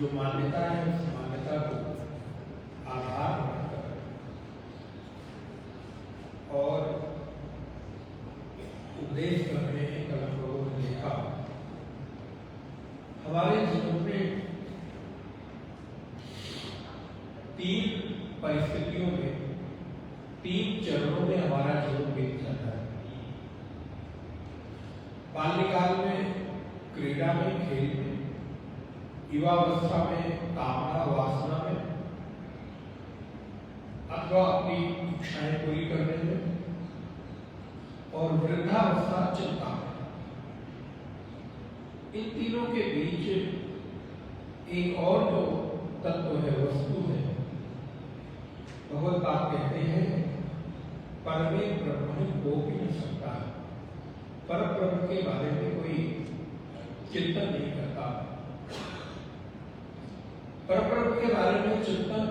जो मान्यता है उस मान्यता को आधार बनाकर और उपदेश करने हैं। कल हम लोगों ने देखा हमारे जीवन में 3 परिस्थितियों में 3 चरणों में हमारा जीवन बीत जाता है। बाल्यकाल में क्रीड़ा में, खेल में, युवावस्था में कामना वासना में, अथवा अपनी इच्छाएं पूरी करने में, और वृद्धावस्था चिंता में। इन तीनों के बीच एक और जो तत्व है, वस्तु है, भगवत बात कहते हैं परमे ब्रह्म हो भी नहीं सकता। पर ब्रह्म के बारे में कोई चिंतन नहीं करता। परब्रह्म के बारे में चिंतन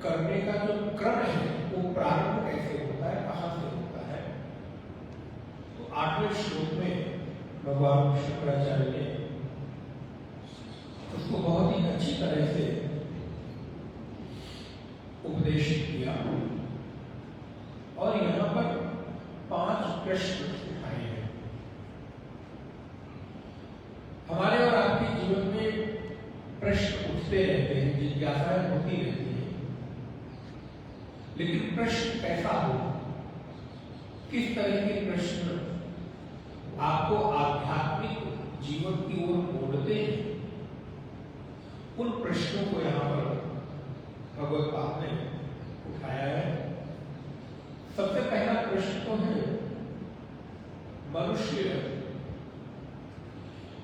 करने का जो क्रम है वो प्रारंभ कैसे होता है, कहां से होता है? तो 8वें श्लोक में भगवान शुक्राचार्य ने उसको बहुत ही अच्छी तरह से उपदेशित किया और यहां पर 5 प्रश्न उठाए हैं। हमारे और आपके जीवन में प्रश्न उठते रहते हैं, जिज्ञासाएं होती रहती है, लेकिन प्रश्न कैसा हो, किस तरह के प्रश्न आपको आध्यात्मिक जीवन की ओर मोड़ते हैं, उन प्रश्नों को यहां पर भगवत बात ने उठाया है। सबसे पहला प्रश्न तो है, मनुष्य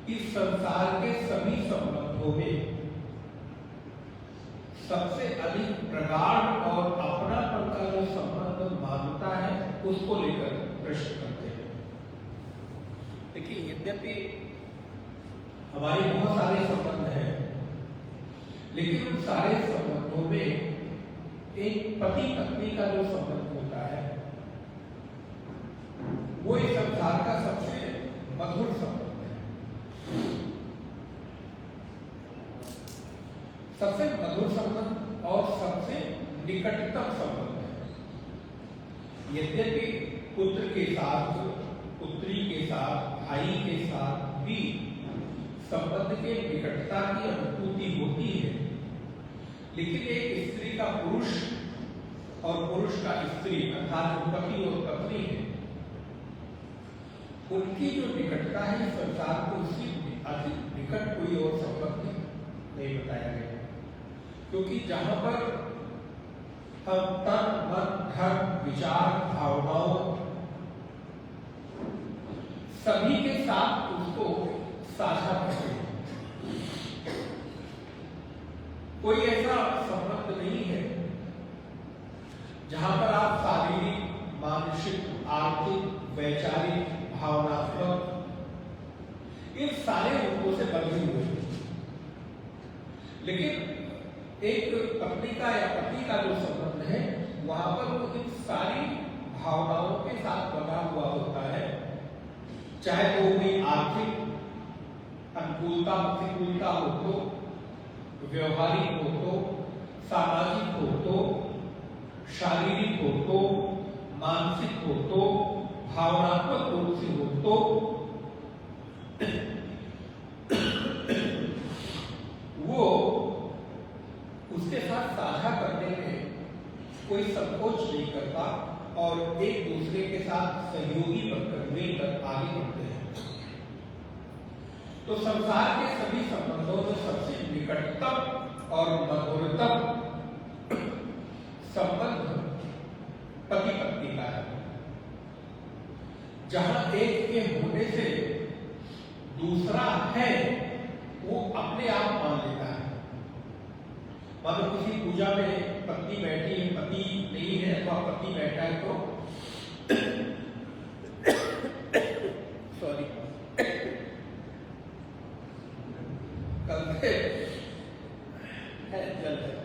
इस संसार के सभी संबंधों में सबसे अधिक प्रगाढ़ और अपनापन का जो संबंध मानता है उसको लेकर प्रश्न करते हैं। देखिए, यद्यपि हमारे बहुत सारे संबंध हैं, लेकिन उन सारे संबंधों में एक पति पत्नी का जो संबंध होता है वो इस संसार का सबसे मधुर संबंध है, सबसे मधुर संबंध और सबसे निकटतम संबंध है। यद्यपि पुत्र के साथ, पुत्री के साथ, भाई के साथ भी संबंध के निकटता की अनुभूति होती है, लेकिन एक स्त्री का पुरुष और पुरुष का स्त्री अर्थात पति और पत्नी है, उनकी जो निकटता है संसार को उससे अधिक निकट कोई और संबंध नहीं बताया गया। क्योंकि जहां पर हम तन मन धर्म विचार भावनाओं सभी के साथ उसको साझा करते हैं, कोई ऐसा संबंध नहीं है जहां पर आप शारीरिक, मानसिक, आर्थिक, वैचारिक, भावनात्मक इन सारे रूपों से बंधे हुए हैं। लेकिन एक पत्नी का या पति का जो संबंध है वहां पर वो इन सारी भावनाओं के साथ बना हुआ होता है, चाहे तो कोई आर्थिक अनुकूलता प्रतिकूलता हो तो, व्यवहारिक हो तो, सामाजिक हो तो, शारीरिक हो तो, मानसिक हो तो, भावनात्मक रूप से हो तो, वो उसके साथ साझा करने में कोई संकोच नहीं करता और एक दूसरे के साथ सहयोगी बनकर मिलकर आगे बढ़ते हैं। तो संसार के सभी संबंधों में सबसे निकटतम और मधुरतम संबंध पति पत्नी का है, जहां एक के होने से दूसरा है वो अपने आप मान लेता है। मानो किसी पूजा में पत्नी बैठी है, पति नहीं है अथवा पति बैठा है तो सॉरी कल से है जल है।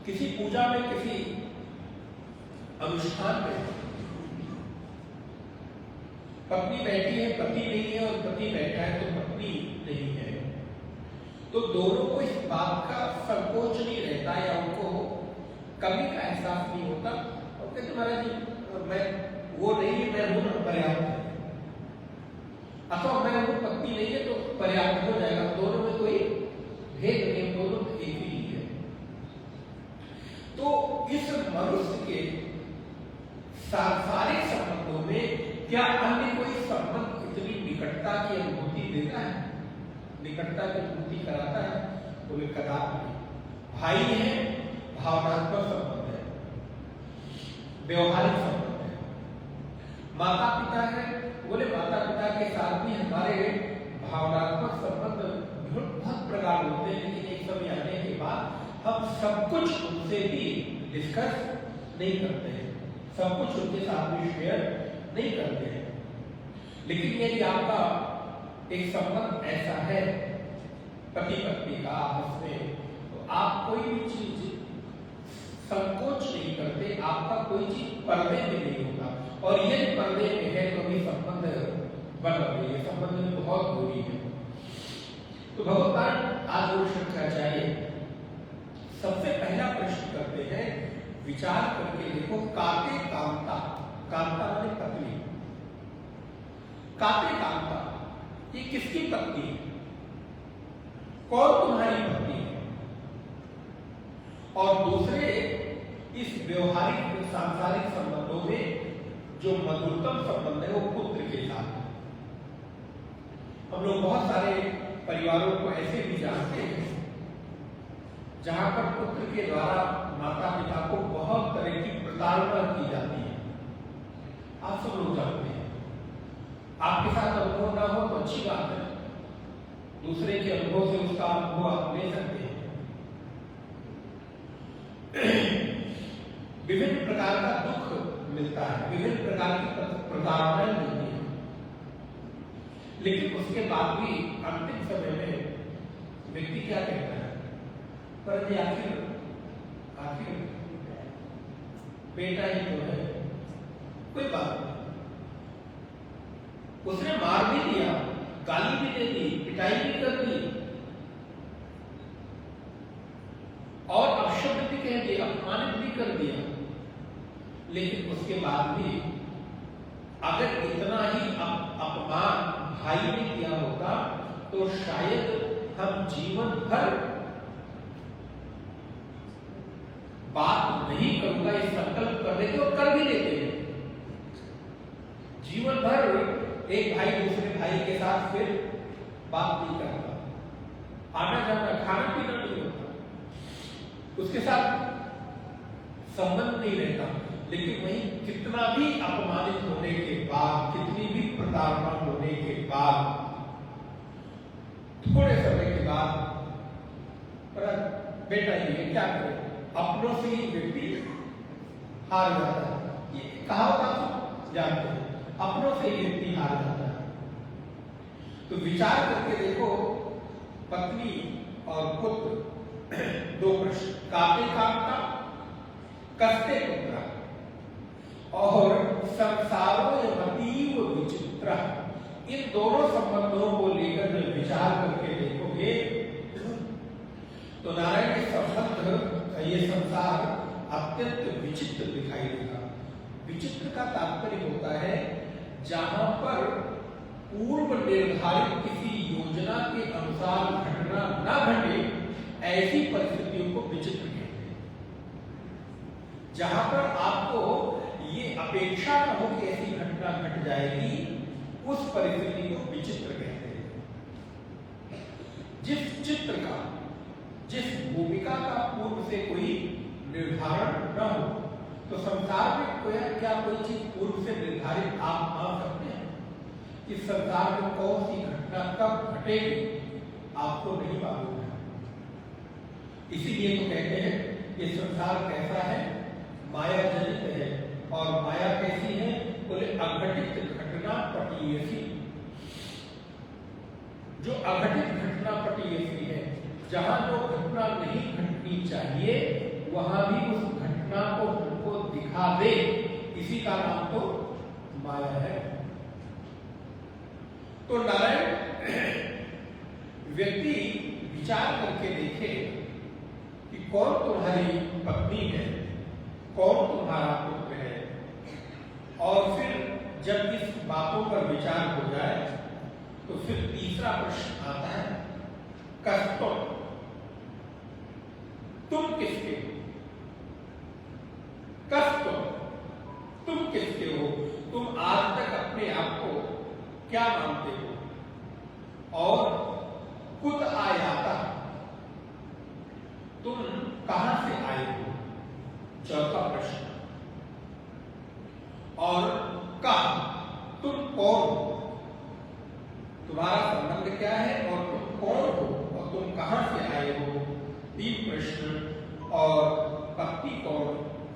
किसी पूजा में, किसी अनुष्ठान में पत्नी बैठी है, पति नहीं है, और पति बैठा है तो पत्नी नहीं है, तो दोनों को इस बात का संकोच नहीं रहता या उनको कमी का एहसास नहीं होता और कहते महाराज जी मैं वो नहीं है, मैं हूं पर्याप्त है, अथवा मैं हूं पत्नी नहीं है तो पर्याप्त हो जाएगा। दोनों में कोई भेद नहीं, दोनों एक ही है। तो इस मनुष्य के सांसारिक संबंधों में क्या अन्य कोई संबंध इतनी निकटता की अनुभूति देता है, निकटता की अनुभूति कराता है? बोले कदापि नहीं। भाई है, भावनात्मक संबंध है, व्यवहारिक संबंध है। माता पिता है, बोले माता पिता के साथ भी हमारे भावनात्मक संबंध बहुत प्रकार होते हैं, लेकिन एक समय आने के बाद हम सब कुछ उनसे भी डिस्कस नहीं करते हैं, सब कुछ उनके साथ भी शेयर नहीं करते हैं। लेकिन यदि आपका एक संबंध ऐसा है पति पत्नी का आपस में, तो आप कोई भी चीज संकोच नहीं करते, आपका कोई चीज पर्दे में नहीं होता। और ये पर्दे में है तो भी संबंध बन रही है, संबंध में बहुत दूरी है। तो भगवान आज वो शंकराचार्य सबसे पहला प्रश्न करते हैं, विचार करके देखो, काते कामता, कामता माने पत्नी, काते कामता ये किसकी पत्नी है? कौन तुम्हारी पत्नी है? और दूसरे इस व्यवहारिक सांसारिक संबंधों में जो मधुरतम संबंध है वो पुत्र के साथ है। हम लोग बहुत सारे परिवारों को ऐसे भी जानते हैं जहां पर पुत्र के द्वारा माता पिता को बहुत तरह की प्रताड़ना की जाती है। आप सब लोग जानते हैं, आपके साथ अनुभव ना हो तो अच्छी बात है, दूसरे के अनुभव से उसका अनुभव आप ले सकते हैं। विभिन्न प्रकार का दुख मिलता है, विभिन्न प्रकार की प्रताड़नाएं मिलती हैं, लेकिन उसके बाद भी अंतिम समय में व्यक्ति क्या कहता है, पर ये आखिर बेटा ही तो है, कोई बात नहीं। उसने मार भी दिया, गाली भी दे दी, पिटाई भी कर दी और अपशब्द भी कह दिया, अपमानित भी कर दिया, लेकिन उसके बाद भी अगर इतना ही अपमान भाई ने किया होता तो शायद हम जीवन भर बात नहीं करूंगा ये संकल्प कर लेते और कर भी लेते हैं। जीवन भर एक भाई दूसरे भाई के साथ फिर बात नहीं करता, आना जाना खाना पीना नहीं होता, उसके साथ संबंध नहीं रहता, लेकिन वही कितना भी अपमानित होने के बाद, कितनी भी प्रताड़ना होने के बाद, थोड़े समय के बाद पर बेटा ये क्या करे, अपनों से ही व्यक्ति हार जाता है। ये कहावत आप जानते हैं, अपनों से ही व्यक्ति हार जाता है। तो विचार करके देखो, पत्नी और पुत्र दो प्रश्न, काते काटता कसते पुत्र और संसारो अतीव विचित्र, इन दोनों संबंधों को लेकर जब विचार करके देखोगे तो नारायण के संबंध, ये संसार अत्यंत विचित्र दिखाई देगा। विचित्र का तात्पर्य होता है जहां पर पूर्व निर्धारित किसी योजना के अनुसार घटना न घटे, ऐसी परिस्थितियों को विचित्र कहते हैं। जहां पर आपको ये अपेक्षा न हो कि ऐसी घटना घट जाएगी, उस परिस्थिति को विचित्र कहते हैं। जिस चित्र का, जिस भूमिका का पूर्व से कोई निर्धारण न हो, तो संसार में क्या कोई चीज पूर्व से निर्धारित आप मान सकते हैं? इस संसार में कौन सी घटना कब घटेगी आपको नहीं मालूम है। इसीलिए तो कहते हैं कि संसार कैसा है, माया जनित है। और माया कैसी है, बोले अघटित घटना पटीयसी। जो अघटित घटना पटीयसी है, जहां जो घटना नहीं घटनी चाहिए वहां भी उस घटना को हमको दिखा दे, इसी का नाम तो माया है। तो नारायण व्यक्ति विचार करके देखे कि कौन तुम्हारी पत्नी है, कौन तुम्हारा पुत्र है, और फिर जब इस बातों पर विचार हो जाए तो फिर तीसरा प्रश्न आता है, कस्तो, तुम किसके हो? कस्तो, तुम किसके हो? तुम आज तक अपने आप को क्या मानते हो? और कुत आयाता, तुम कहां से आए हो? चौथा प्रश्न। और कहा, तुम कौन हो? तुम्हारा संबंध क्या है और तुम कौन हो और तुम कहां से आए हो? तीन प्रश्न। और पत्नी कौन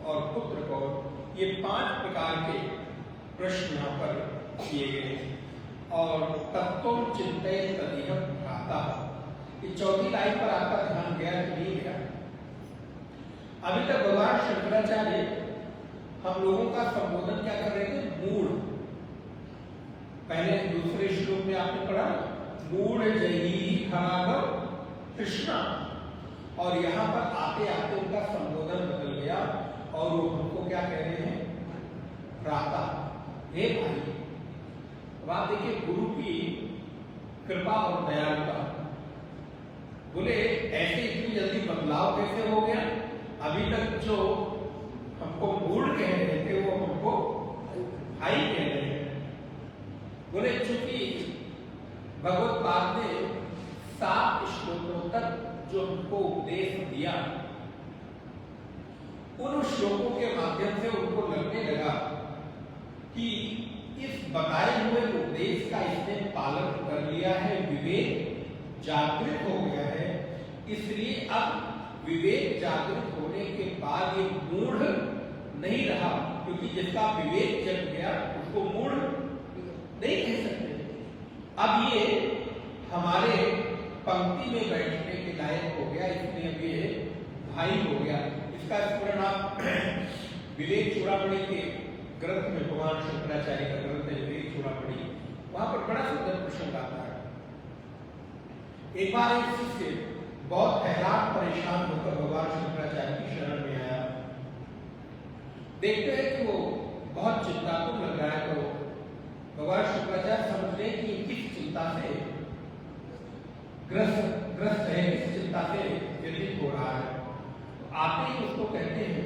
और पुत्र कौन, ये 5 प्रकार के प्रश्न यहां पर किए गए। और तत्व चिंतन तदिह भ्राता, ये चौथी लाइन पर आपका ध्यान गया कि नहीं गया? अभी तक भगवान शंकराचार्य हम लोगों का संबोधन क्या कर रहे थे? मूढ़। पहले दूसरे श्लोक में आपने पढ़ा मूढ़ जयी खरागम कृष्णा, और यहां पर आते आते उनका संबोधन बदल गया और वो हमको क्या कह रहे हैं? भ्राता, हे भाई। बात देखिए, गुरु की कृपा और दयालुता। बोले ऐसे इतनी जल्दी बदलाव कैसे हो गया? अभी तक जो हमको मूढ़ कह रहे थे वो हमको भाई कह रहे हैं। बोले चूंकि भगवत्पाद ने 7 श्लोकों तक जो हमको उपदेश दिया, उन श्लोकों के माध्यम से उनको लगने लगा कि इस बताए हुए उपदेश का इसने पालन कर लिया है, विवेक जागृत हो गया है, इसलिए अब विवेक जागृत होने के बाद ये मूढ़ नहीं रहा, क्योंकि जिसका विवेक जग गया उसको मूढ़ अब ये हमारे पंक्ति में बैठने के लायक हो गया, इसलिए अब ये भाई हो गया। इसका स्मरण आप विवेक चूड़ामणि के ग्रंथ में, भगवान शंकराचार्य का ग्रंथ है विवेक चूड़ामणि, वहां पर बड़ा सुंदर प्रसंग आता है। एक बार एक शिष्य बहुत हैरान परेशान होकर भगवान शंकराचार्य की शरण में आया। देखते हैं कि वो बहुत चिंतातुर लग रहा है, तो भगवान शंकराचार्य समझ रहे कि किस चिंता से ग्रस्त है, किस चिंता से व्यतीत हो रहा है। तो आते ही उसको कहते हैं,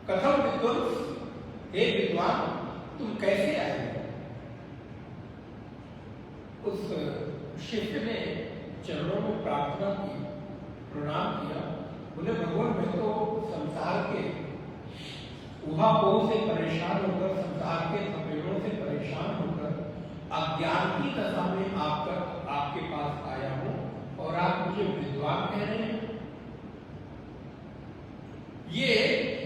कथम विद्वांस, हे विद्वान तुम कैसे आए? उस शिष्य ने चरणों में प्रार्थना की, प्रणाम किया, बोले भगवान मैं तो संसार के उहापोह से परेशान होकर, संसार के थपेड़ों से परेशान होकर अज्ञान की दशा में आपके पास आया हूं और आप मुझे विद्वान कह रहे हैं। ये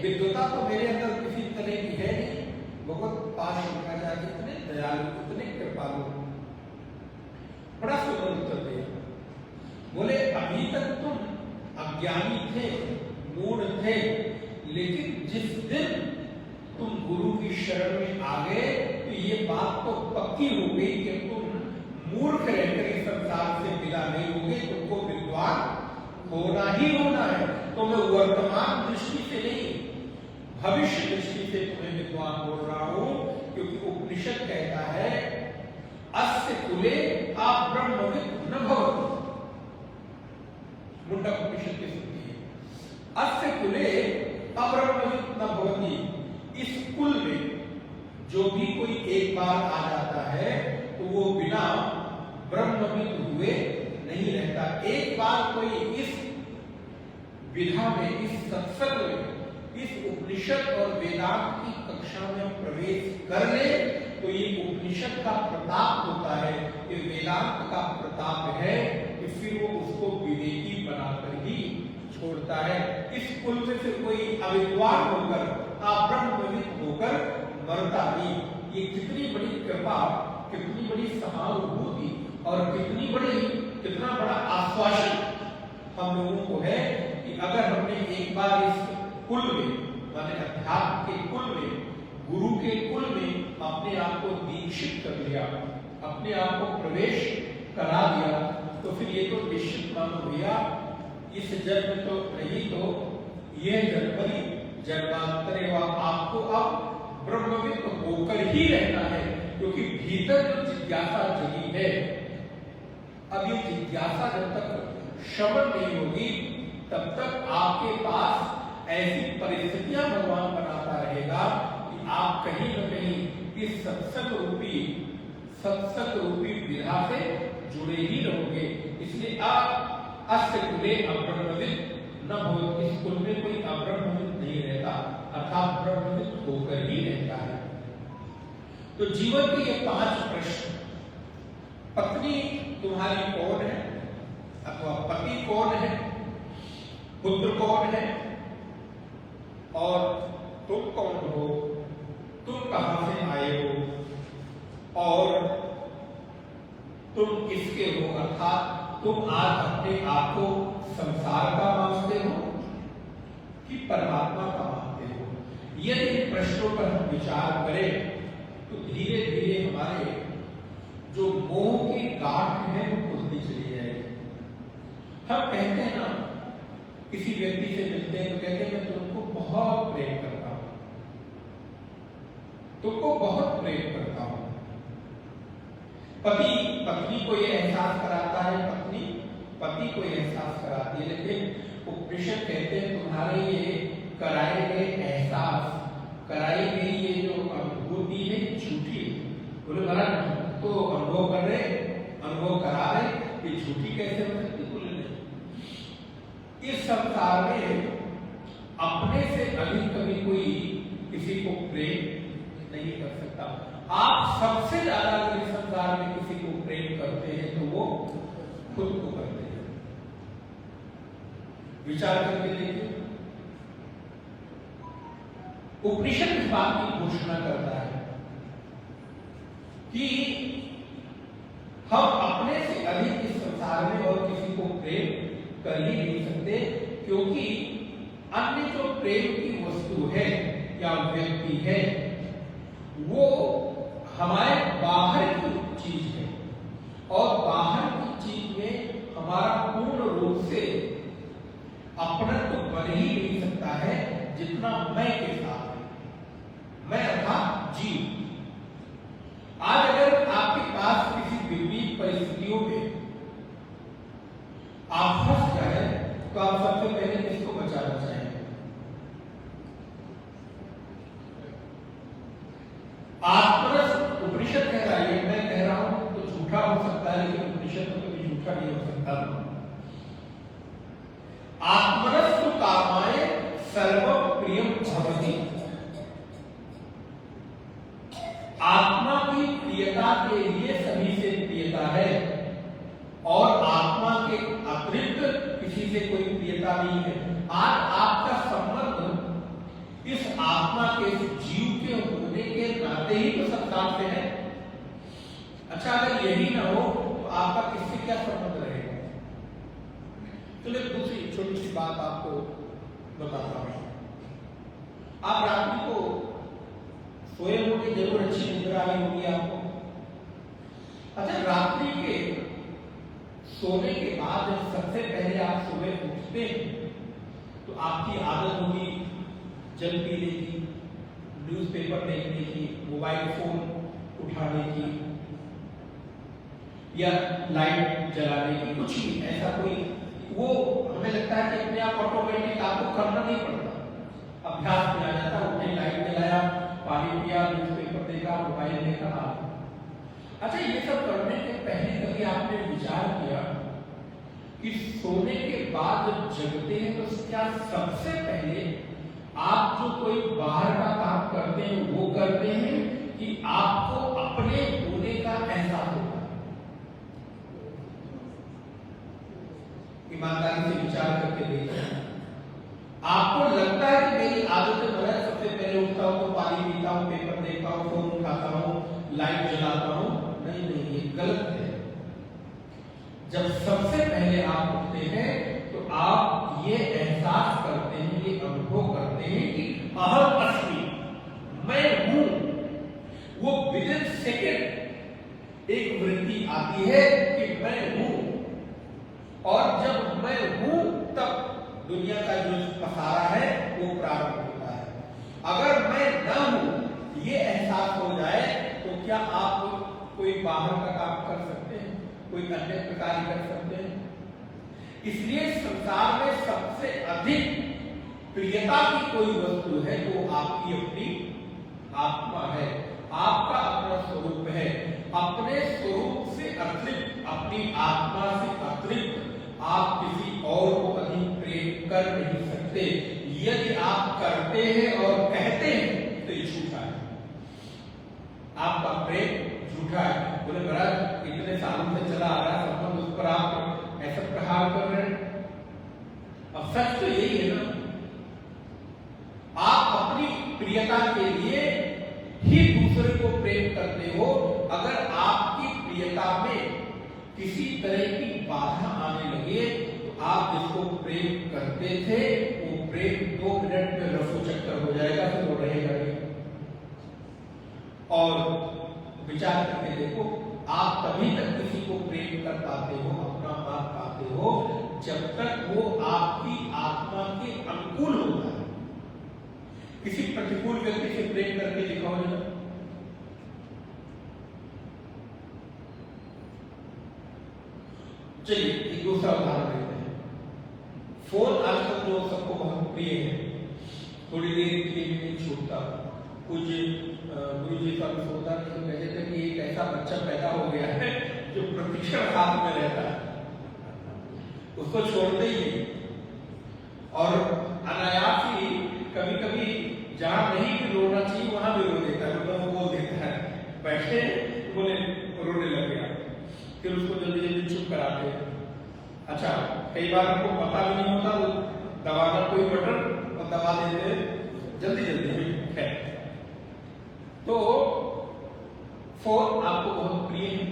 विद्वता तो मेरे अंदर किसी तरह की है नहीं। भगवत पास शंकराचार्य इतने दयालु, इतने कृपालु, बड़ा सुंदर उत्तर दिया। बोले अभी तक तुम अज्ञानी थे, मूढ़ थे, लेकिन जिस दिन तुम गुरु की शरण में आ गए तो ये बात तो पक्की हो गई कि तुम मूर्ख रहकर इस संसार से विदा नहीं होगे, तुमको विद्वान होना ही होना है। तो मैं वर्तमान दृष्टि से नहीं, भविष्य दृष्टि से तुम्हें विद्वान बोल रहा हूं, क्योंकि उपनिषद कहता है अस्य कुले अब्रह्मविद् न भवति। मुंडक उपनिषद की स्थिति है, अस्य कुले अब्रह्मविद् न भवति। इस कुल में जो भी कोई एक बार आ जाता है तो वो बिना ब्रह्मविद् हुए नहीं रहता। एक बार कोई इस विधा में, इस सत्संग में, इस उपनिषद और वेदांत की कक्षा में प्रवेश कर ले तो ये उपनिषद का प्रताप होता है, ये वेदांत का प्रताप है कि फिर वो उसको विवेकी बनाकर ही छोड़ता है। इस कुल में से कोई अविद्वान होकर, अब्रह्मविद् होकर मरता नहीं। ये कितनी बड़ी कृपा, कितनी बड़ी सहानुभूति और कितना बड़ा आश्वासन हम लोगों को है कि अगर हमने एक बार इस कुल में, माने अध्यात्म के कुल में, गुरु के कुल में अपने आप को दीक्षित कर लिया, अपने आप को प्रवेश करा दिया, तो फिर ये तो निश्चित मानो भैया इस जन्म तो नहीं तो यह जन्मरी जन्मांतरे व आपको अब ब्रह्मविद् होकर ही रहना है, क्योंकि भीतर जो जिज्ञासा जगी है, अब ये जिज्ञासा जब तक श्रवण नहीं होगी तब तक आपके पास ऐसी परिस्थितियां भगवान बनाता रहेगा कि आप कहीं न कहीं इस सत्संग रूपी विधा से जुड़े ही रहोगे। इसलिए अस्य कुले अब्रह्मविद् न भवति, इस कुल में कोई अब्रह्मविद् नहीं रहता, अर्थात ब्रह्मविद् होकर ही रहता है। तो जीवन के ये 5 प्रश्न, पत्नी तुम्हारी कौन है, अथवा पति कौन है, पुत्र कौन है, और तुम कौन हो, तुम कहां से आए हो, और तुम किसके हो, अर्थात तुम आज अपने आप को संसार का मानते हो कि परमात्मा का मानते हो। यदि इन प्रश्नों पर हम विचार करें तो धीरे धीरे हमारे जो मोह की गांठ है वो खुलती चली जाएगी। हम कहते हैं ना, किसी व्यक्ति से मिलते हैं तो कहते हैं मैं तुमको बहुत प्रेम करता हूं, तुमको बहुत प्रेम करता हूं। पति पत्नी को यह एहसास कराता है, पत्नी पति को यह एहसास कराती है, लेकिन उपनिषद कहते हैं तुम्हारे ये कराए गए एहसास, कराई गई ये जो अनुभूति है झूठी। बोले महाराज तो अनुभव कर रहे, अनुभव करा रहे, ये झूठी कैसे हो सकती? बोले नहीं, इस संसार में अपने से अधिक कभी कोई किसी को प्रेम नहीं कर सकता। आप सबसे ज्यादा अगर इस संसार में किसी को प्रेम करते हैं तो वो खुद को करते हैं। विचार करके देखिए, उपनिषद इस बात की घोषणा करता है कि हम अपने से अधिक इस संसार में और किसी को प्रेम कर ही नहीं सकते, क्योंकि अन्य जो प्रेम की वस्तु है या व्यक्ति है वो हमारे बाहर की चीज है, और बाहर की चीज में हमारा पूर्ण रूप से अपनत्व तो बन ही नहीं सकता है जितना मैं के साथ है। मैं अर्थात जीव। आज अगर आपके पास किसी विपरीत परिस्थितियों में आप फंस जाए तो आप सबसे पहले किसको बचाना चाहेंगे? आत्मरस उपनिषद कह रहा है, मैं कह रहा हूं तो झूठा हो सकता है, लेकिन उपनिषद तो कभी झूठा नहीं हो सकता। आत्मरस कामाय सर्व प्रियम भवति। आत्मा की प्रियता के लिए सभी से प्रियता है, और आत्मा के अतिरिक्त किसी से कोई प्रियता नहीं है। आज आपका संबंध इस आत्मा के जीव के होने के नाते ही तो संसार से है। अच्छा, अगर यही ना हो तो आपका किससे क्या संबंध रहेगा? चलिए दूसरी छोटी सी बात आपको बताता हूं। आप रात्रि को सोए होंगे, जरूर अच्छी निद्रा आई होगी आपको। अच्छा, रात्रि के सोने के बाद जब सबसे पहले आप सुबह उठते हैं तो आपकी आदत होगी जल पीने की, न्यूज़पेपर देखने की, मोबाइल फोन उठाने की, या लाइट जलाने की, कुछ भी ऐसा कोई, वो हमें लगता है कि अपने आप ऑटोमेटिक आपको करना नहीं पड़ता, अभ्यास में आ जाता है। उठे, लाइट जलाया, पानी पिया, न्यूज़पेपर देखा, मोबाइल देखा। अच्छा, ये सब करने के पहले कभी आपने विचार किया कि सोने के बाद जब जगते हैं तो क्या सबसे पहले आप जो कोई बाहर का काम करते हैं वो करते हैं, कि आपको अपने होने का एहसास होता है? ईमानदारी से विचार करके देखें। आपको लगता है कि मेरी आदतें बनाए, सबसे पहले उठता हूं तो पानी पीता हूं, पेपर देखता हूं, फोन उठाता हूं, लाइट जलाता हूं? नहीं, ये गलत है। जब सबसे पहले आप उठते हैं तो आप ये एहसास करते हैं, ये अनुभव करते हैं कि अहम अस्मि, मैं हूं। वो विदिन सेकेंड एक वृत्ति आती है कि मैं हूं, और जब मैं हूं तब दुनिया का जो पसारा है वो प्रारंभ होता है। अगर मैं न हूं ये एहसास हो जाए तो क्या आप कोई बाहर का काम कर सकते हैं, कोई अन्य प्रकार कर सकते हैं? इसलिए संसार में सबसे अधिक प्रियता की कोई वस्तु है तो आपकी अपनी आत्मा है, आपका अपना स्वरूप है। अपने स्वरूप से अतिरिक्त, अपनी आत्मा से अतिरिक्त आप किसी और को अधिक प्रेम कर नहीं सकते। यदि आप करते हैं और कहते हैं तो ये झूठा है, आपका प्रेम झूठा है। बोले महाराज इतने सालों से चला आ रहा संबंध, उस पर आप ऐसा प्रहार कर रहे हैं। अब सच तो यही है ना, आप अपनी प्रियता के लिए ही दूसरे को प्रेम करते हो। अगर आपकी प्रियता में किसी तरह की बाधा आने लगे तो आप जिसको प्रेम करते थे वो प्रेम 2 मिनट में रफू चक्कर हो जाएगा, फिर वो रहेगा नहीं। और विचार करके देखो, आप तभी तक किसी को प्रेम कर पाते हो, अपना मान पाते हो, जब तक वो आपकी आत्मा के अनुकूल होता है। किसी प्रतिकूल व्यक्ति से प्रेम करके दिखाओ ना, चलिए एक दूसरा उदाहरण लेते हैं। फोन आजकल जो सबको बहुत प्रिय है, थोड़ी देर के लिए भी नहीं छूटता। कुछ गुरु जी का सोचता तो कहते थे कि एक ऐसा बच्चा पैदा हो गया है जो प्रतिक्षण हाथ में रहता है, उसको छोड़ते ही नहीं, और अनायास ही कभी कभी जहां नहीं भी रोना चाहिए वहां भी रो देता है, मतलब वो बोल देता है, बैठे बोले रोने लग गया, फिर उसको जल्दी जल्दी चुप कराते हैं। अच्छा, कई बार हमको पता भी नहीं होता, वो दबाना कोई बटन और दबा देते जल्दी जल्दी है। तो फोन आपको बहुत प्रिय है,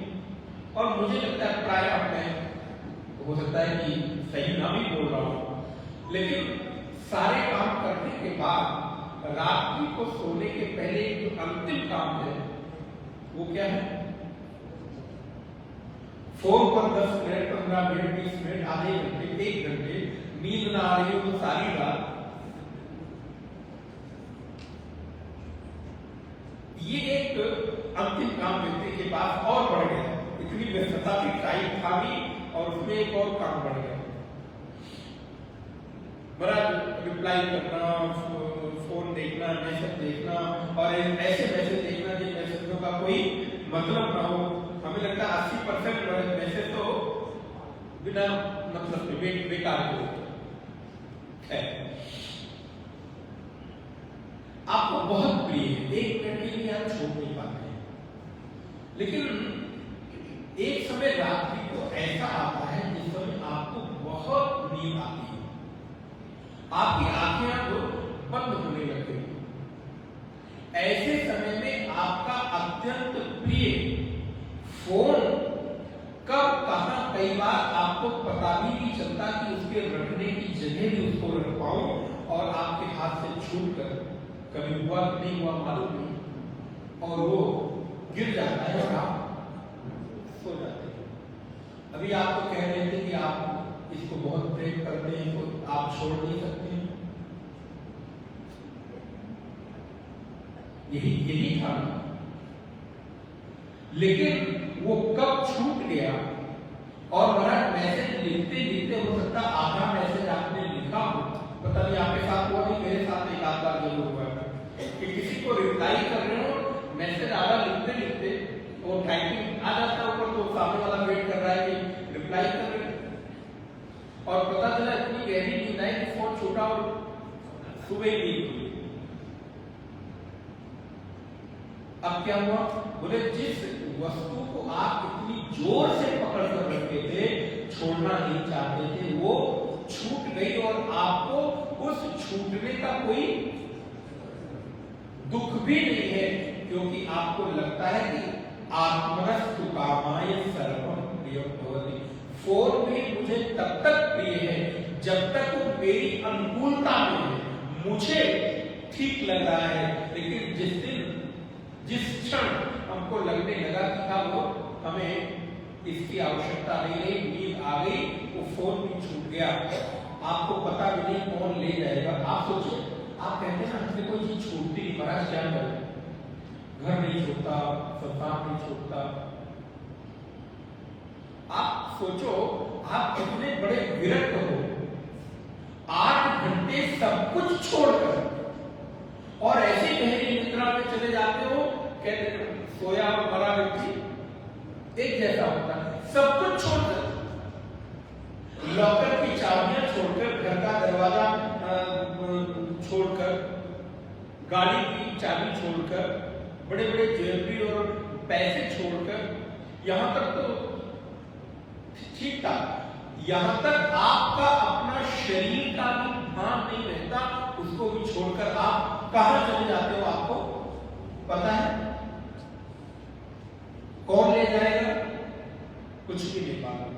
और मुझे लगता है प्राय मैं हो सकता है कि सही ना भी बोल रहा हूं, लेकिन सारे काम करने के बाद रात्रि को सोने के पहले जो अंतिम काम है वो क्या है? फोन पर 10 मिनट, 15 मिनट, 20 मिनट, आधे घंटे, 1 घंटे नींद ना आ रही हो तो सारी रात ये एक अंतिम काम व्यक्ति के पास और बढ़ गया। इतनी व्यस्तता की टाइम था भी और उसमें एक और काम बढ़ गया, बड़ा रिप्लाई करना, फोन देखना, मैसेज देखना और ऐसे मैसेज देखना जिन मैसेजों का कोई मतलब ना हो। हमें लगता है 80% मैसेज तो बिना मतलब बेकार हो है। आपको बहुत प्रिय है, 1 मिनट के लिए आप छोड़ नहीं पाते हैं, लेकिन एक समय रात्रि को ऐसा आता है जिस समय आपको बहुत नींद आती है, आपकी आंखें तो बंद होने लगती हैं। ऐसे समय में आपका अत्यंत प्रिय फोन कब कहां, कई बार आपको पता भी नहीं चलता कि उसके रखने की जगह भी उसको रख पाऊं और आपके हाथ से छूट कर कभी हुआ कि नहीं हुआ मालूम नहीं और वो गिर जाता है और आप सो जाते हैं। अभी आप तो कह रहे थे कि आप इसको बहुत प्रेम करते हैं तो आप छोड़ नहीं सकते हैं, यही था। लेकिन वो कब छूट गया और महाराज मैसेज लिखते लिखते हो सकता आधा मैसेज आपने लिखा हो, पता नहीं आपके साथ हुआ नहीं, मेरे साथ एक आध बार जरूर हुआ है कि किसी को रिप्लाई कर रहे हो, मैसेज आधा लिखते लिखते वो टाइपिंग आ जाता है ऊपर, तो सामने वाला वेट कर रहा है कि रिप्लाई कर रहे और पता चला इतनी गहरी नींद आई कि फोन छूटा और सुबह नींद हुई। अब क्या हुआ? बोले जिस वस्तु को आप इतनी जोर से पकड़ कर रखते थे, छोड़ना नहीं चाहते थे, वो छूट गई और आपको उस छूटने का कोई दुख भी नहीं है, क्योंकि आपको लगता है कि आत्मनस्तु कामाय सर्वम प्रियम भवति। फोन भी मुझे तब तक प्रिय है जब तक वो मेरी अनुकूलता में है, मुझे ठीक लग रहा है। लेकिन जिस दिन जिस क्षण हमको लगने लगा कि अब हमें इसकी आवश्यकता नहीं रही, नींद आ गई, वो फोन भी छूट गया, आपको पता भी नहीं कौन ले जाएगा। आप सोचिए, आप कहते हैं ना हमसे कोई चीज छूटती नहीं, महाराज क्या करें? घर नहीं छूटता, संतान नहीं छूटता। आप सोचो आप कितने बड़े विरक्त हो, 8 घंटे सब कुछ छोड़कर और ऐसे गहरी निद्रा में चले जाते हो। कहते सोया और मरा व्यक्ति एक जैसा होता है, सब कुछ छोड़कर, लॉकर की चाबियां छोड़कर, घर का दरवाजा छोड़कर, गाड़ी की चाबी छोड़कर, बड़े बड़े ज्वेलरी और पैसे छोड़कर, यहां तक तो ठीक था, यहां तक आपका अपना शरीर का भी ध्यान नहीं रहता, उसको भी छोड़कर आप कहां चले जाते हो? आपको पता है कौन ले जाएगा? कुछ भी नहीं मालूम।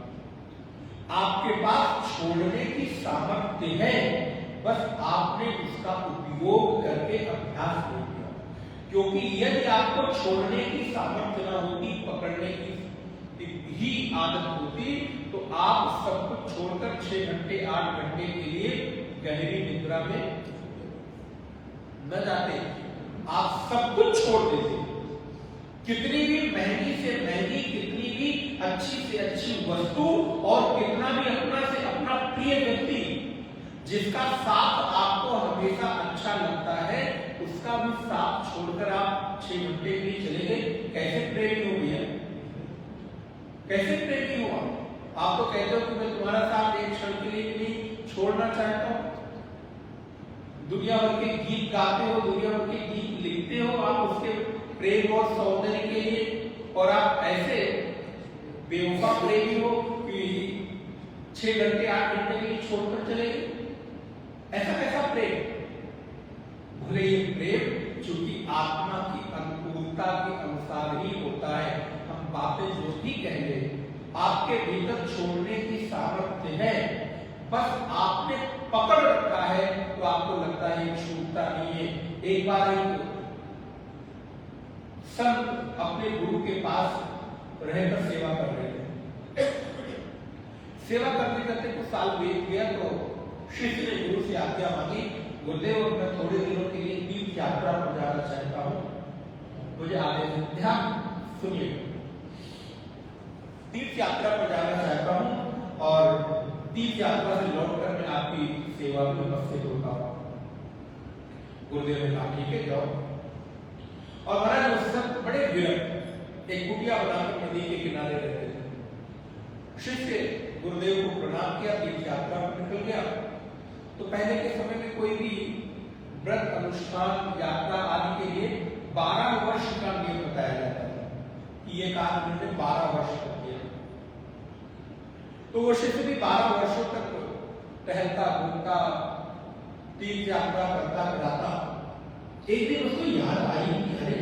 आपके पास छोड़ने की सामर्थ्य है, बस आपने उसका उपयोग करके अभ्यास नहीं किया। क्योंकि यदि आपको छोड़ने की सामर्थ्य ना होती, पकड़ने की ही आदत होती, तो आप सब कुछ छोड़कर 6 घंटे 8 घंटे के लिए गहरी निद्रा में न जाते, आप सब कुछ छोड़ देते। कितनी भी महंगी से महंगी, कितनी भी अच्छी से अच्छी वस्तु और कितना भी अपना से अपना प्रिय व्यक्ति जिसका साथ आपको हमेशा अच्छा लगता है, उसका भी साथ छोड़कर आप 6 घंटे के लिए चले गए, कैसे प्रेमी हो गया? कैसे प्रेमी हुआ? आप तो कहते हो कि मैं तुम्हारा साथ एक क्षण के लिए नहीं छोड़ना चाहता हूं। दुनिया भर के गीत गाते हो, दुनिया भर के गीत लिखते हो आप उसके प्रेम और सौंदर्य के लिए, और आप ऐसे बेवफा प्रेमी हो कि 6 घंटे 8 घंटे के लिए छोड़कर चले गए। ऐसा कैसा प्रेम? भले ये प्रेम चूंकि आत्मा की अनुकूलता के अनुसार ही होता है, हम पाप बातें जो भी कह ले, आपके भीतर छोड़ने की सामर्थ्य है, बस आपने पकड़ रखा है तो आपको लगता है छूटता नहीं है। एक बार एक संत अपने गुरु के पास रहकर सेवा कर रहे थे। सेवा करते करते कुछ साल बीत गया तो शिष्य ने गुरु से आज्ञा मांगी, गुरुदेव मैं थोड़े दिनों के लिए तीर्थ यात्रा पर जाना चाहता हूँ, मुझे आदेश दें। ध्यान सुनिए, तीर्थ यात्रा पर जाना चाहता हूँ और तीर्थ यात्रा से लौटकर मैं आपकी सेवा में उपस्थित होता हूँ। गुरुदेव ने कहा ठीक है जाओ। और महाराज उस समय बड़े विरक्त एक कुटिया बनाकर नदी के किनारे रहते थे। शिष्य गुरुदेव को प्रणाम किया, तीर्थ यात्रा पर निकल गया। तो पहले के समय में कोई भी व्रत अनुष्ठान यात्रा आदि के लिए 12 वर्ष का नियम बताया जाता है कि ये काम मैंने 12 वर्ष तक किया। तो वो शिष्य भी 12 वर्षों तक टहलता घूमता तीर्थ यात्रा करता कराता। एक दिन उसको याद आई कि अरे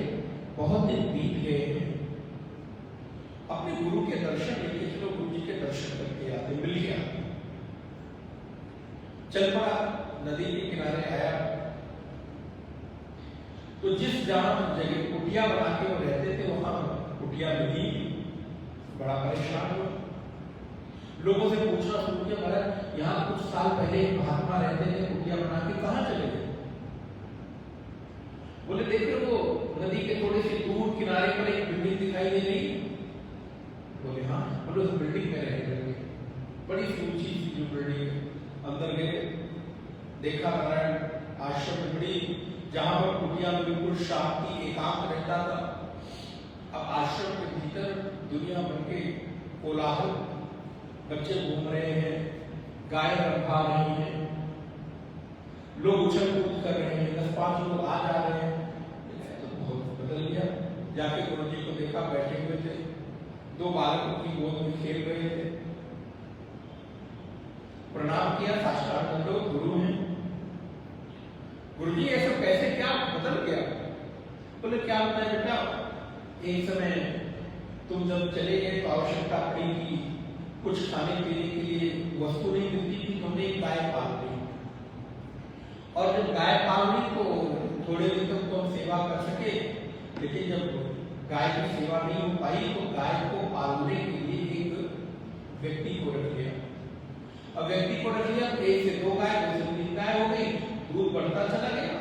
बहुत दिन बीत गए हैं, अपने गुरु के दर्शन लेके चलो, गुरु जी के दर्शन करके आते। मिल गया, चल पड़ा, नदी के किनारे आया। तो जिस जगह कुटिया बना के वो रहते थे वहां कुटिया मिली, बड़ा परेशान हुआ। लोगों से पूछना शुरू किया, महाराज यहाँ कुछ साल पहले एक महात्मा रहते थे, कुटिया बना के कहाँ चले गए? बोले देखिए वो नदी के थोड़े से दूर किनारे पर एक बिल्डिंग दिखाई दे रही। बोले हाँ। बोले उस बिल्डिंग में रहे, बड़ी ऊंची सी जो बिल्डिंग है। अंदर गए, देखा नारायण आश्रम में बड़ी, जहां पर कुटिया में बिल्कुल शांति एकांत रहता था, अब आश्रम के भीतर दुनिया भर के कोलाहल, बच्चे घूम रहे हैं, गाय रंभा रही हैं, लोग उछल कूद कर रहे हैं, 10-5 लोग आ जा रहे हैं। तो बहुत बदल गया। जाके गुरु जी को देखा, बैठे हुए थे, 2 बालक उनकी गोद में खेल रहे थे। प्रणाम किया, साष्टांग दंडवत, गुरु हैं। गुरु जी ऐसा कैसे क्या बदल गया? बोले क्या बताए बेटा, एक समय तुम जब चले गए तो आवश्यकता पड़ी कि कुछ खाने पीने के लिए वस्तु नहीं मिलती थी, तुमने एक गाय पाल ली। और जब गाय पाल ली तो थोड़े दिन तक तो हम सेवा कर सके, लेकिन जब गाय की सेवा नहीं हो पाई तो गाय को पालने के लिए एक व्यक्ति को रख लिया। अब व्यक्ति को रख लिया, 1 से 2 गाय, 2 से 3 गाय हो गई, दूध बढ़ता चला गया।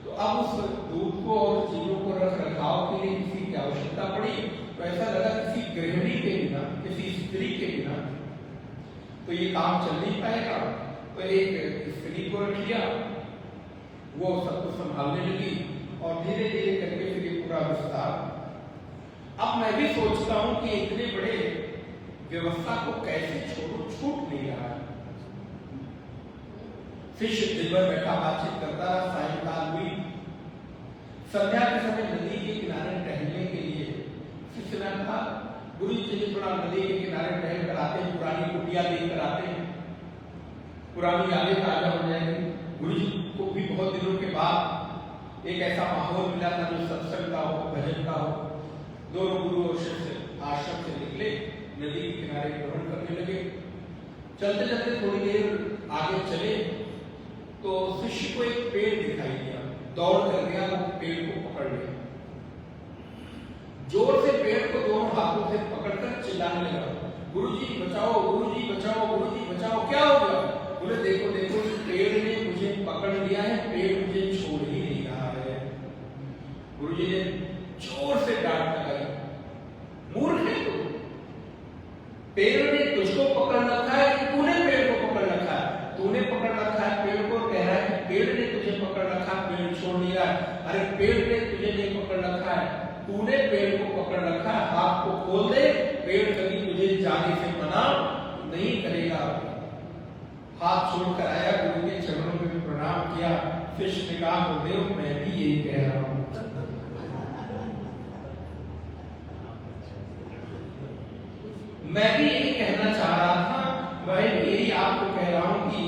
तो अब उस दूध को और चीजों को रख रखाव के लिए किसी की आवश्यकता पड़ी, तो ऐसा लगा किसी गृहिणी के बिना, किसी स्त्री के बिना तो ये काम चल नहीं पाएगा। तो एक स्त्री को रख लिया, वो सब कुछ संभालने लगी और धीरे धीरे करके फिर ये पूरा विस्तार। अब मैं भी सोचता हूं कि इतने बड़े व्यवस्था को कैसे छोड़ो, छूट नहीं रहा है। शिष्य दिन भर बैठा बातचीत करता रहा, सायंकाल हुई, संध्या के समय नदी के किनारे टहलने के लिए शिष्य ने कहा गुरु जी चलिए थोड़ा नदी के किनारे टहल कर आते हैं, पुरानी कुटिया देख कर आते हैं, पुरानी यादें ताजा हो जाएंगी। गुरु जी को भी बहुत दिनों के बाद एक ऐसा माहौल मिला था जो सत्संग का हो, भजन का हो। दोनों गुरु और शिष्य आश्रम से निकले, नदी के किनारे भ्रमण करने लगे। चलते चलते थोड़ी देर आगे चले तो शिष्य को एक पेड़ दिखाई दिया, दौड़ कर गया, वो पेड़ को पकड़ लिया, जोर से पेड़ को दोनों हाथों से पकड़कर चिल्लाने लगा, गुरुजी बचाओ, गुरुजी बचाओ, गुरुजी बचाओ। क्या हो गया? बोले देखो देखो, पेड़ ने मुझे पकड़ लिया है, पेड़ मुझे छोड़ ही नहीं रहा है। गुरुजी ने जोर से डांट लगाई, मूर्ख है तू, पेड़ ने तुझको पकड़ रखा है कि तूने पेड़ को पकड़ रखा है? तूने पकड़ रखा है पेड़ को, कह रहा है कि पेड़ ने तुझे पकड़ रखा, पेड़ छोड़ दिया। अरे पेड़ ने तुझे नहीं पकड़ रखा है, तूने पेड़ को पकड़ रखा है। हाथ को खोल दे, पेड़ कभी तुझे जाने से मना नहीं करेगा। हाथ छोड़कर आया, गुरु के चरणों में प्रणाम किया। शिष्य ने कहा गुरुदेव मैं भी यही कह रहा हूं। मैं भी यही कहना चाह रहा था, मैं यही आपको कह रहा हूं कि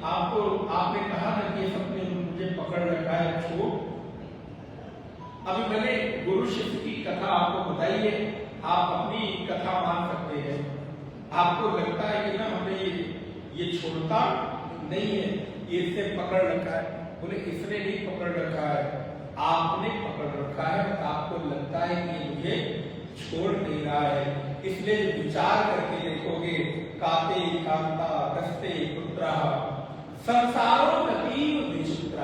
आपको, आपने कहा ना कि सपने मुझे पकड़ रखा है, छोड़। अभी मैंने गुरु शिष्य की कथा आपको बताई है, आप अपनी कथा मान सकते हैं। आपको लगता है कि ना हमें ये छोड़ता नहीं है, ये इससे पकड़ रखा है, बोले इसने नहीं पकड़ रखा है, आपने पकड़ रखा है। आपको लगता है कि ये मुझे छोड़ नहीं रहा है, इसलिए विचार करके देखोगे, काते कांता कस्ते पुत्रा संसारों अतीव विचित्र।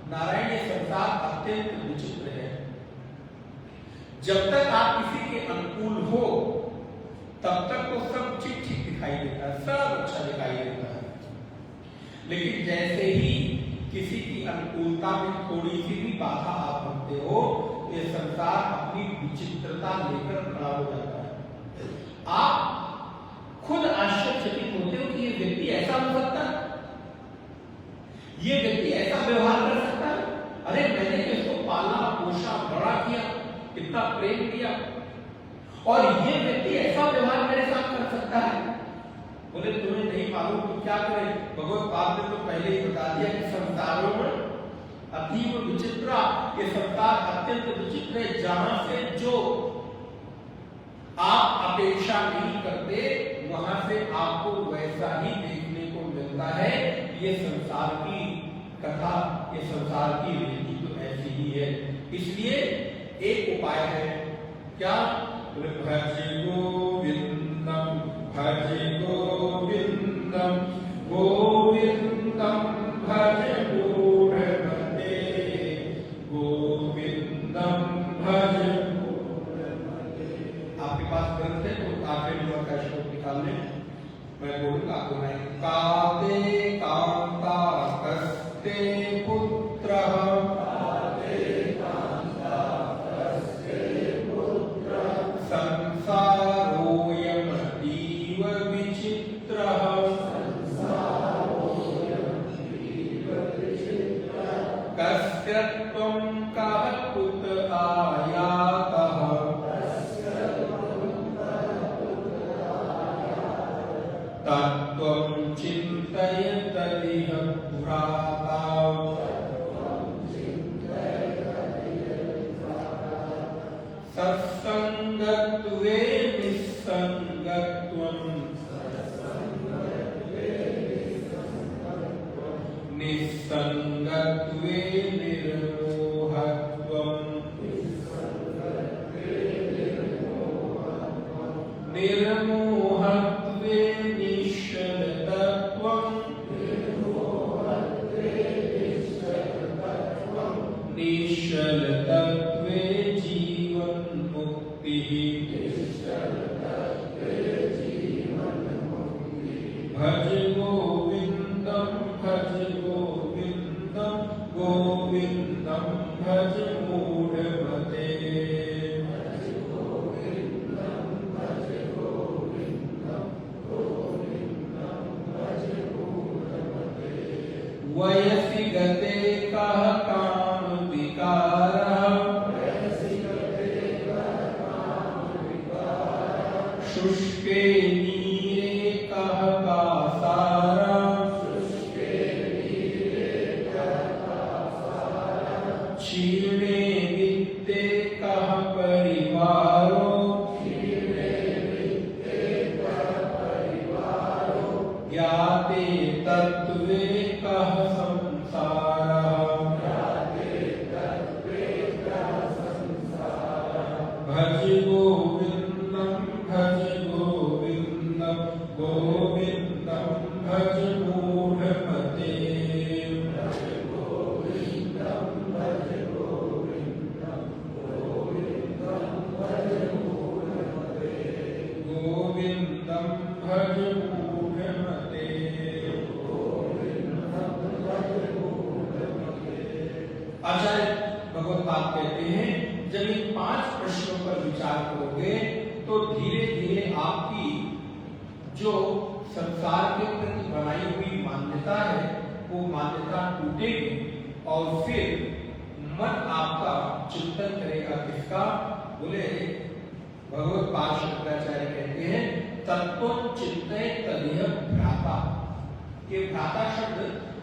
नारायण, ये संसार अत्यंत विचित्र है। जब तक आप किसी के अनुकूल हो तब तक तो सब ठीक ठीक दिखाई देता है, सब अच्छा दिखाई देता है। लेकिन जैसे ही किसी की अनुकूलता में थोड़ी सी भी बाधा आप बनते हो, ये संसार अपनी विचित्रता लेकर खड़ा हो जाता है। आप खुद आश्चर्यचकित होते हो कि ये व्यक्ति ऐसा हो सकता है, ये व्यक्ति ऐसा व्यवहार कर सकता है। अरे मैंने तो इसको पाला पोषा बड़ा किया, कितना प्रेम किया, और ये व्यक्ति ऐसा व्यवहार मेरे साथ कर सकता है। बोले तुम्हें नहीं मालूम तो क्या करें? भगवत पाद ने तो पहले ही बता दिया कि संसारों में अतीव विचित्र, ये संसार अत्यंत विचित्र है। जहां से जो आप अपेक्षा नहीं करते वहां से आपको वैसा ही देखने को मिलता है। ये संसार की कथा, ये संसार की रीति तो ऐसी ही है। इसलिए एक उपाय है, क्या? भज गोविंदम भज गोविंदम गोविंदम भज मूढ़मते गोविंदम भज मूढ़मते। आपके पास ग्रंथ है तो आखिरी नंबर का श्लोक निकाल लें, मैं बोलूंगा आपको। नहीं, काते कांता कस्ते पुत्र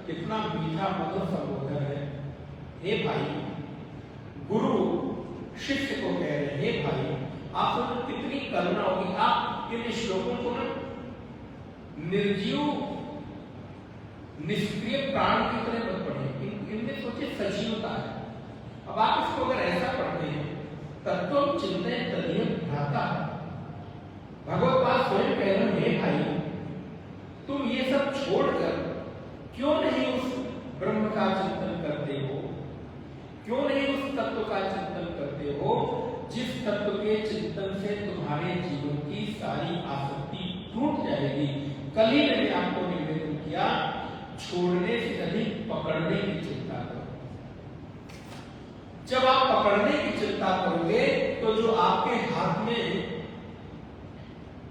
कितना मीठा मधुर संबोधन है। हे भाई, गुरु शिष्य को कह रहे हैं, हे भाई आप तो कितनी करुणा होगी, आप इन श्लोकों को ना निर्जीव निष्क्रिय प्राण की तरह मत पढ़े, इनमें सोचे सजीवता है। अब आप इसको अगर ऐसा पढ़ते हैं, तत्व चिंतन तदीय भ्राता, भगवत पाद स्वयं कह रहे हैं, हे भाई तुम ये सब छोड़कर क्यों नहीं उस ब्रह्म का चिंतन करते हो, क्यों नहीं उस तत्व का चिंतन करते हो जिस तत्व के चिंतन से तुम्हारे जीवन की सारी आसक्ति टूट जाएगी। कल ही मैंने आपको निवेदन किया, छोड़ने से अधिक पकड़ने की चिंता करो। जब आप पकड़ने की चिंता करोगे तो जो आपके हाथ में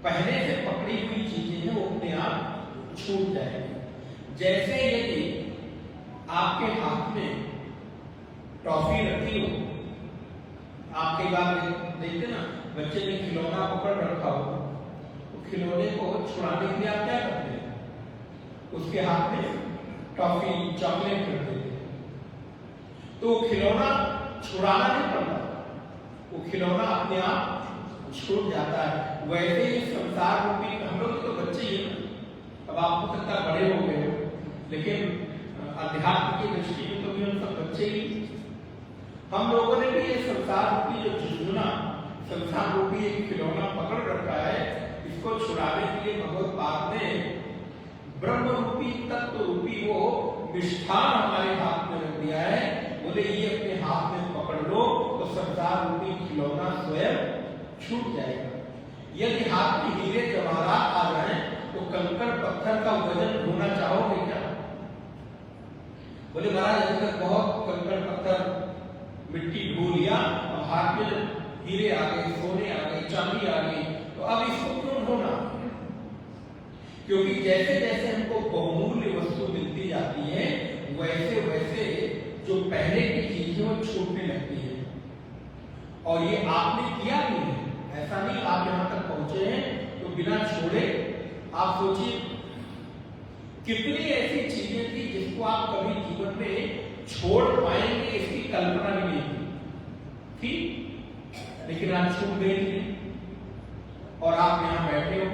पहले से पकड़ी हुई चीजें हैं वो अपने आप छूट जाएगी। जैसे यदि आपके हाथ में टॉफी रखी हो, आपके बाद देखते ना बच्चे ने खिलौना पकड़ रखा हो, तो खिलौने को छुड़ाने के लिए आप क्या करते हैं, उसके हाथ में टॉफी चॉकलेट रख देते हैं, तो खिलौना छुड़ाना नहीं पड़ता, वो खिलौना अपने आप छूट जाता है। वैसे ही संसार रूपी, हम लोग तो बच्चे ही हैं, अब आप हो सकता बड़े हो गए हो, लेकिन अध्यात्म की दृष्टि में तो भी हम सब बच्चे ही। हम लोगों ने भी ये संसार रूपी जो झुंझुना, संसार रूपी एक खिलौना पकड़ रखा है, इसको छुड़ाने के लिए भगवत पाद ने ब्रह्म रूपी तत्व रूपी वो मिष्ठान हमारे हाथ में रख दिया है। बोले ये अपने हाथ में पकड़ लो तो संसार रूपी खिलौना स्वयं छूट जाएगा। यदि हाथ में हीरे जवाहरात आ जाए तो कंकड़ पत्थर का वजन ढोना चाहोगे क्या? बोले महाराज अभी तक बहुत कंकड़ पत्थर मिट्टी ढो लिया, अब हाथ में हीरे आ गए, सोने आ गए, चांदी आ गई, तो अब इसको क्यों ढोना? क्योंकि जैसे जैसे हमको बहुमूल्य वस्तु मिलती जाती है वैसे वैसे जो पहले की चीजें वो छूटने लगती है। और ये आपने किया भी है, ऐसा नहीं आप यहां तक पहुंचे हैं तो बिना छोड़े। आप सोचिए कितनी ऐसी चीजें थी जिसको आप कभी जीवन में छोड़ पाएंगे इसकी कल्पना भी नहीं थी, लेकिन आज छूट गई थी और आप यहां बैठे हो।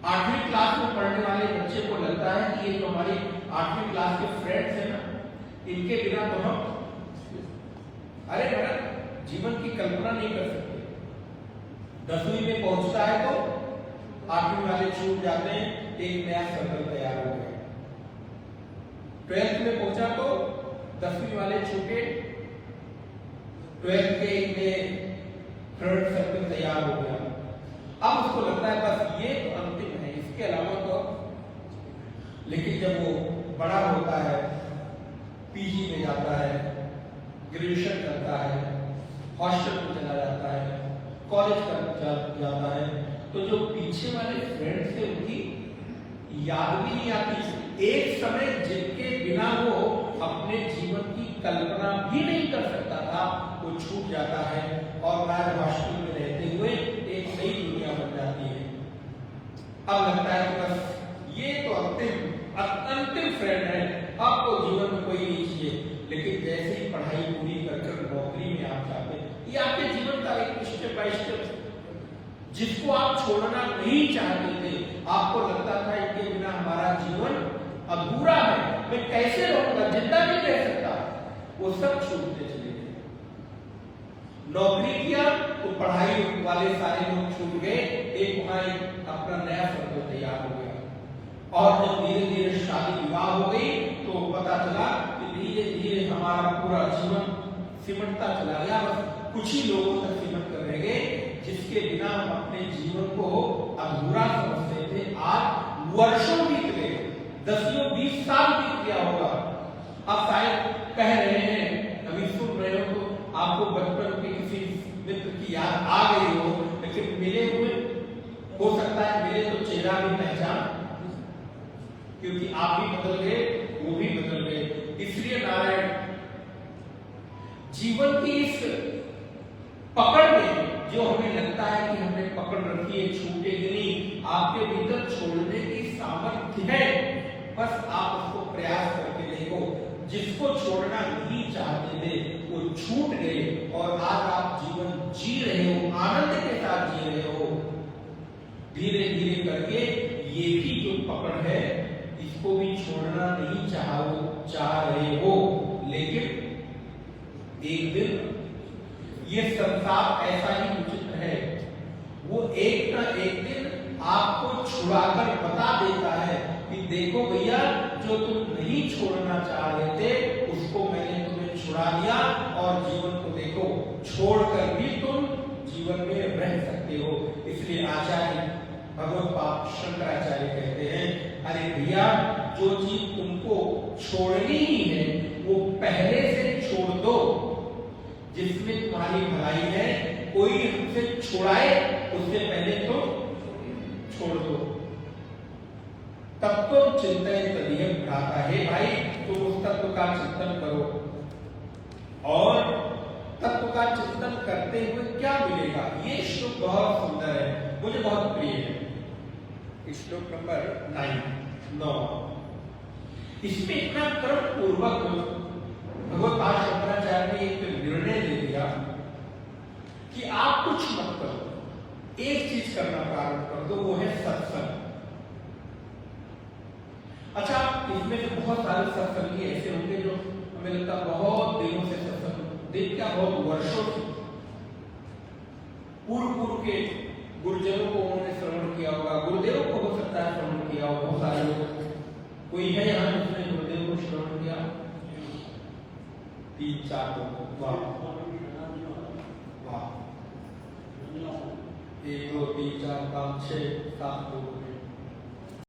8वीं क्लास में पढ़ने वाले बच्चे को लगता है कि ये जो हमारी 8वीं क्लास के फ्रेंड्स हैं ना, इनके बिना तो हम अरे मैडम जीवन की कल्पना नहीं कर सकते। 10वीं में पहुंचता है तो 8वीं वाले छूट जाते हैं, एक नया सर्कल तैयार हो गया। 12th में पहुंचा तो 10वीं वाले छूटे, 12th के एक में थर्ड सर्कल तैयार हो गया। अब उसको लगता है बस ये तो अंतिम है, इसके अलावा तो। लेकिन जब वो बड़ा होता है, पीजी में जाता है, ग्रेजुएशन करता है, हॉस्टल में चला जाता है, कॉलेज कर जाता है, तो जो पीछे वाले फ्रेंड्स थे उनकी याद भी नहीं आती। एक समय जिनके बिना वो अपने जीवन की कल्पना भी नहीं कर सकता था वो छूट जाता है और आज हॉस्टल में रहते हुए एक नई दुनिया बन जाती है। अब लगता है कि बस ये तो अंतिम फ्रेंड है, अब तो जीवन में कोई नहीं चाहिए। लेकिन जैसे ही पढ़ाई पूरी कर नौकरी में आप जाते हैं, ये आपके जीवन का एक स्टेप बाय स्टेप जिसको आप छोड़ना नहीं चाहते थे, आपको लगता था इनके बिना हमारा जीवन अधूरा है, मैं कैसे रहूंगा, जिंदा नहीं रह सकता, वो सब छूटते चले गए। नौकरी किया तो पढ़ाई वाले सारे लोग छूट गए, एक वहां एक अपना नया सर्कल तैयार हो गया। और जब धीरे धीरे शादी विवाह हो गई तो पता चला कि धीरे धीरे हमारा पूरा जीवन सिमटता चला गया, बस कुछ ही लोगों तक सिमट कर रह गए जिसके बिना हम अपने जीवन को अधूरा समझते थे। आज वर्षों बीत गए, 10-20 साल बीत गया होगा, अब शायद कह रहे हैं, अभी सुन रहे हो तो आपको बचपन के किसी मित्र की याद आ गई हो, लेकिन मिले हुए हो सकता है मिले तो चेहरा भी पहचान, क्योंकि आप भी बदल गए, वो भी बदल गए। इसलिए नारायण जीवन की इस पकड़ में जो हमें लगता है कि हमने पकड़ रखी है, छूटेगी नहीं, आपके भीतर छोड़ने की सामर्थ्य है, बस आप उसको प्रयास करके देखो। जिसको छोड़ना नहीं चाहते थे वो छूट गए और आज आप जीवन जी रहे हो, आनंद के साथ जी रहे हो। धीरे धीरे करके ये भी जो पकड़ है इसको भी छोड़ना नहीं चाह रहे हो, लेकिन एक दिन ये संसार ऐसा ही विचित्र है, वो एक ना एक दिन आपको छुड़ाकर बता देता है कि देखो भैया, जो तुम नहीं छोड़ना चाह रहे थे उसको मैंने तुम्हें छुड़ा दिया और जीवन को देखो, छोड़कर भी तुम जीवन में रह सकते हो। इसलिए आचार्य भगवत पाद शंकराचार्य कहते हैं, अरे भैया, जो चीज तुमको छोड़नी ही है वो पहले से छोड़ दो, जिसमें तुम्हारी भलाई है। कोई हमसे छुड़ाए उससे पहले तो छोड़ दो, तब तो चिंतन तदीय भ्राता है। भाई, तुम उस तत्व का चिंतन करो, और तत्व का चिंतन करते हुए क्या मिलेगा? ये श्लोक बहुत सुंदर है, मुझे बहुत प्रिय है। श्लोक नंबर 9। इसमें इतना क्रम पूर्वक भगवत पाद शंकराचार्य ने एक निर्णय ले लिया कि आप कुछ मत करो, एक चीज करना प्रारंभ कर दो, वो है सत्संग। अच्छा, इसमें से बहुत सारे सत्संगी ऐसे होंगे जो हमें लगता बहुत दिनों से सत्संग देखा, बहुत वर्षों से पूर्व के गुरुजनों को उन्होंने श्रवण किया होगा, गुरुदेव को हो सकता है श्रवण किया हो। बहुत सारे लोग, कोई है यहाँ जिसने गुरुदेव को श्रवण किया? 3-4 लोग। वाह वाह, 1 2 3 4 5 6 7 लोग।